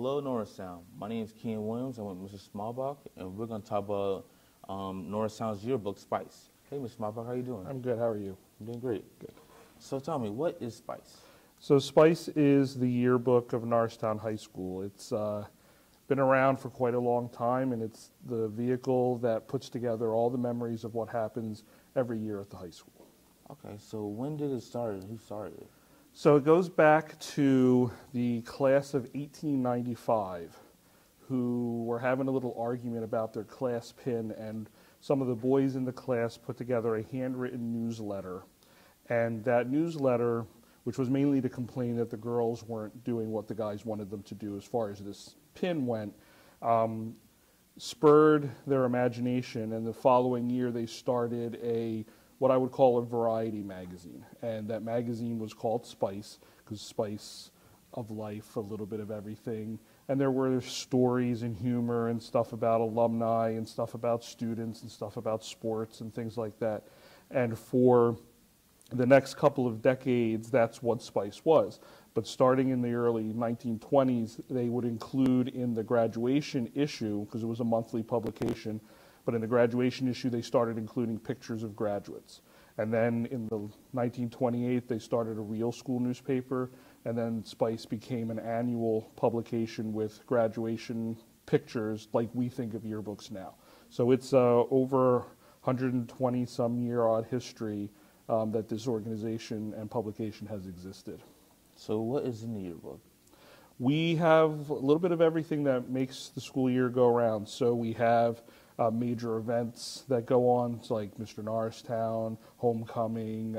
Hello, Norristown. My name is Ken Williams. I'm with Mr. Smallbach, and we're going to talk about Norristown's yearbook, Spice. Hey, Mr. Smallbach, how you doing? I'm good. How are you? I'm doing great. Good. So tell me, what is Spice? So Spice is the yearbook of Norristown High School. It's been around for quite a long time, and it's the vehicle that puts together all the memories of what happens every year at the high school. Okay, so when did it start and who started it? So it goes back to the class of 1895, who were having a little argument about their class pin, and some of the boys in the class put together a handwritten newsletter. And that newsletter, which was mainly to complain that the girls weren't doing what the guys wanted them to do as far as this pin went, spurred their imagination, and the following year they started what I would call a variety magazine. And that magazine was called Spice, because spice of life, a little bit of everything. And there were stories and humor and stuff about alumni and stuff about students and stuff about sports and things like that. And for the next couple of decades, that's what Spice was. But starting in the early 1920s, they would include in the graduation issue, because it was a monthly publication, but in the graduation issue, they started including pictures of graduates. And then in the 1928, they started a real school newspaper, and then Spice became an annual publication with graduation pictures like we think of yearbooks now. So it's over 120-some-year-odd history that this organization and publication has existed. So what is in the yearbook? We have a little bit of everything that makes the school year go around. So we have major events that go on, so like Mr. Norristown, homecoming,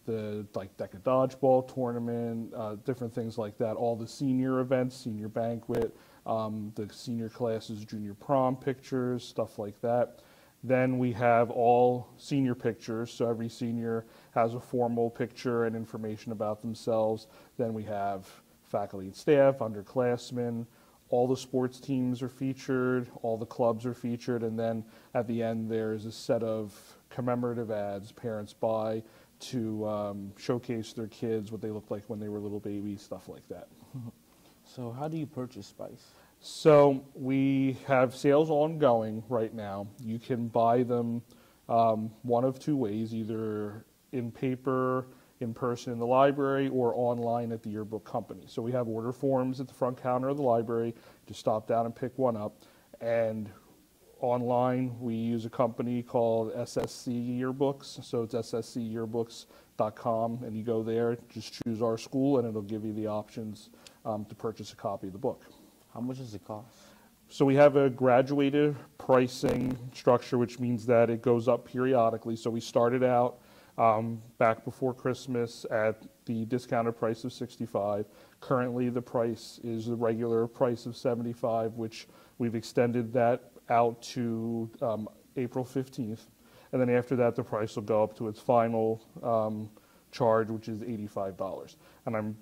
the DECA dodgeball tournament, different things like that. All the senior events, senior banquet, the senior classes, junior prom pictures, stuff like that. Then we have all senior pictures, so every senior has a formal picture and information about themselves. Then we have faculty and staff, underclassmen. All the sports teams are featured, all the clubs are featured, and then at the end there's a set of commemorative ads parents buy to showcase their kids, what they looked like when they were little babies, stuff like that. So how do you purchase Spice? So we have sales ongoing right now. You can buy them one of two ways, either in paper, in person in the library, or online at the yearbook company. So we have order forms at the front counter of the library. Just stop down and pick one up. And online, we use a company called SSC Yearbooks. So it's sscyearbooks.com, and you go there, just choose our school, and it'll give you the options to purchase a copy of the book. How much does it cost? So we have a graduated pricing structure, which means that it goes up periodically. So we started out back before Christmas at the discounted price of $65. Currently, the price is the regular price of $75, which we've extended that out to April 15th. And then after that, the price will go up to its final charge, which is $85. And I'm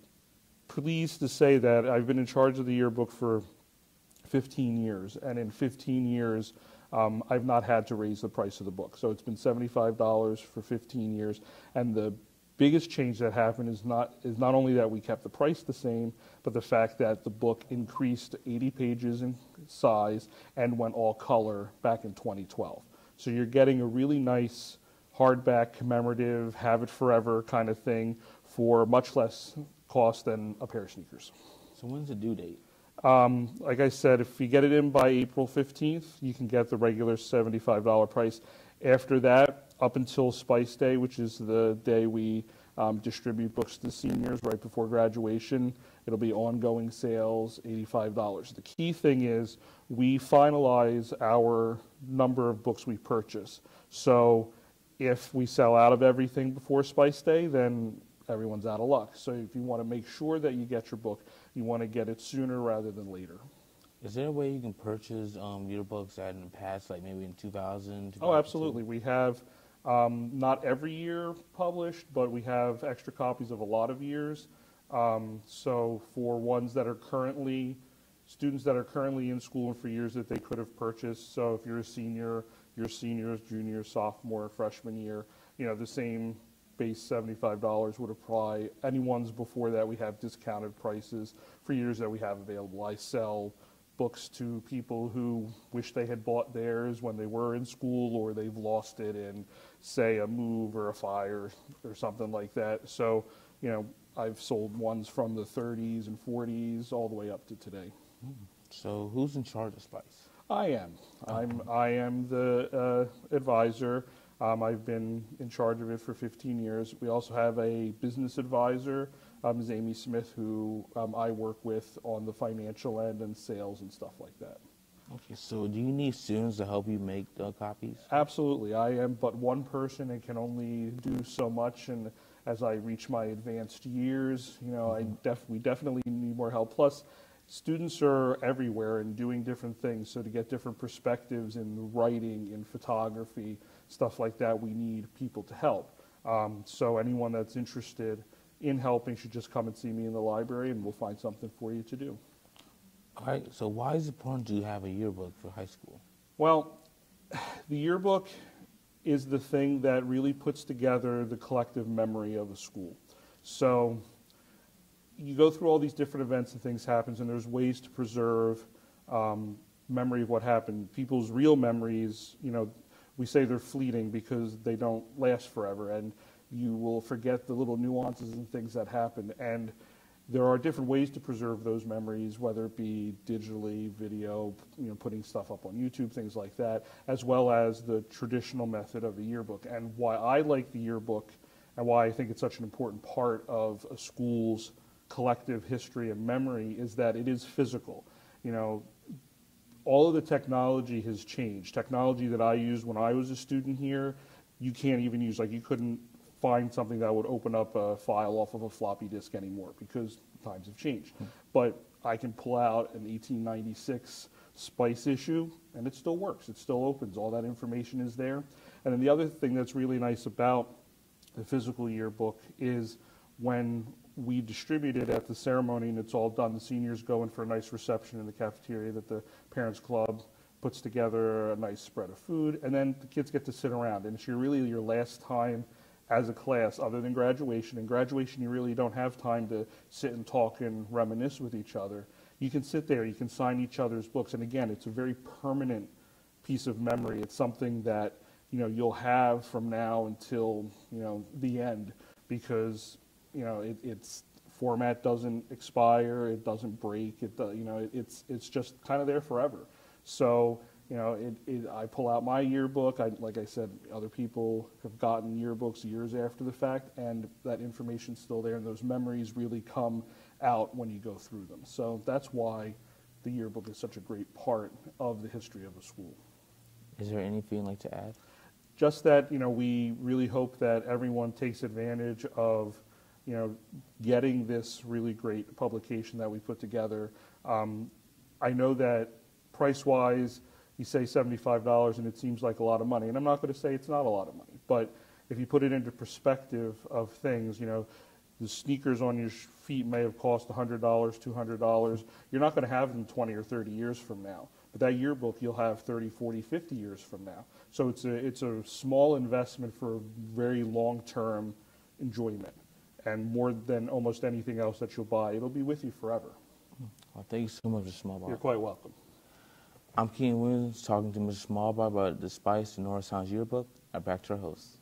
pleased to say that I've been in charge of the yearbook for 15 years. And in 15 years, I've not had to raise the price of the book. So it's been $75 for 15 years. And the biggest change that happened is not only that we kept the price the same, but the fact that the book increased to 80 pages in size and went all color back in 2012. So you're getting a really nice hardback, commemorative, have it forever kind of thing for much less cost than a pair of sneakers. So when's the due date? Like I said, if you get it in by April 15th, you can get the regular $75 price. After that, up until Spice Day, which is the day we distribute books to seniors right before graduation, it'll be ongoing sales, $85. The key thing is we finalize our number of books we purchase. So if we sell out of everything before Spice Day, then everyone's out of luck. So if you want to make sure that you get your book, you want to get it sooner rather than later. Is there a way you can purchase yearbooks that in the past, like maybe in 2000? Oh, absolutely. We have not every year published, but we have extra copies of a lot of years. So for ones that are students that are currently in school and for years that they could have purchased. So if you're a senior, your seniors, junior, sophomore, freshman year, the same base $75 would apply. Any ones before that, we have discounted prices for years that we have available. I sell books to people who wish they had bought theirs when they were in school, or they've lost it in, say, a move or a fire or something like that. So, you know, I've sold ones from the 30s and 40s all the way up to today. So who's in charge of Spice? I am. I am the advisor. I've been in charge of it for 15 years. We also have a business advisor, Ms. Amy Smith, who I work with on the financial end and sales and stuff like that. Okay, so do you need students to help you make the copies? Absolutely. I am but one person and can only do so much. And as I reach my advanced years, you know, we definitely need more help. Plus, students are everywhere and doing different things. So to get different perspectives in writing, in photography, stuff like that, we need people to help. So anyone that's interested in helping should just come and see me in the library, and we'll find something for you to do. All right, so why is it important to have a yearbook for high school? Well, the yearbook is the thing that really puts together the collective memory of a school. So you go through all these different events and things happens, and there's ways to preserve memory of what happened. People's real memories, you know, we say they're fleeting because they don't last forever, and you will forget the little nuances and things that happened. And there are different ways to preserve those memories, whether it be digitally, video, you know, putting stuff up on YouTube, things like that, as well as the traditional method of the yearbook. And why I like the yearbook and why I think it's such an important part of a school's collective history and memory is that it is physical. You know, all of the technology has changed. Technology that I used when I was a student here, you can't even use. Like, you couldn't find something that would open up a file off of a floppy disk anymore because times have changed. But I can pull out an 1896 Spice issue and it still works. It still opens. All that information is there. And then the other thing that's really nice about the physical yearbook is when we distribute it at the ceremony and it's all done, the seniors go in for a nice reception in the cafeteria that the Parents Club puts together, a nice spread of food, and then the kids get to sit around. And it's really your last time as a class, other than graduation. In graduation, you really don't have time to sit and talk and reminisce with each other. You can sit there, you can sign each other's books, and again, it's a very permanent piece of memory. It's something that, you know, you'll have from now until, you know, the end, because, you know, its format doesn't expire, it doesn't break, you know, it's just kind of there forever. So, you know, I pull out my yearbook. Like I said, other people have gotten yearbooks years after the fact, and that information's still there, and those memories really come out when you go through them. So that's why the yearbook is such a great part of the history of a school. Is there anything you'd like to add? Just that, you know, we really hope that everyone takes advantage of, you know, getting this really great publication that we put together. I know that price-wise, you say $75 and it seems like a lot of money. And I'm not going to say it's not a lot of money, but if you put it into perspective of things, you know, the sneakers on your feet may have cost $100, $200. You're not going to have them 20 or 30 years from now. But that yearbook you'll have 30, 40, 50 years from now. So it's a small investment for a very long-term enjoyment. And more than almost anything else that you'll buy, it'll be with you forever. Well, thank you so much, Mr. Smallbach. You're quite welcome. I'm Ken Williams talking to Mr. Smallbach about the Spice and Norris Sounds Yearbook. Back to our host.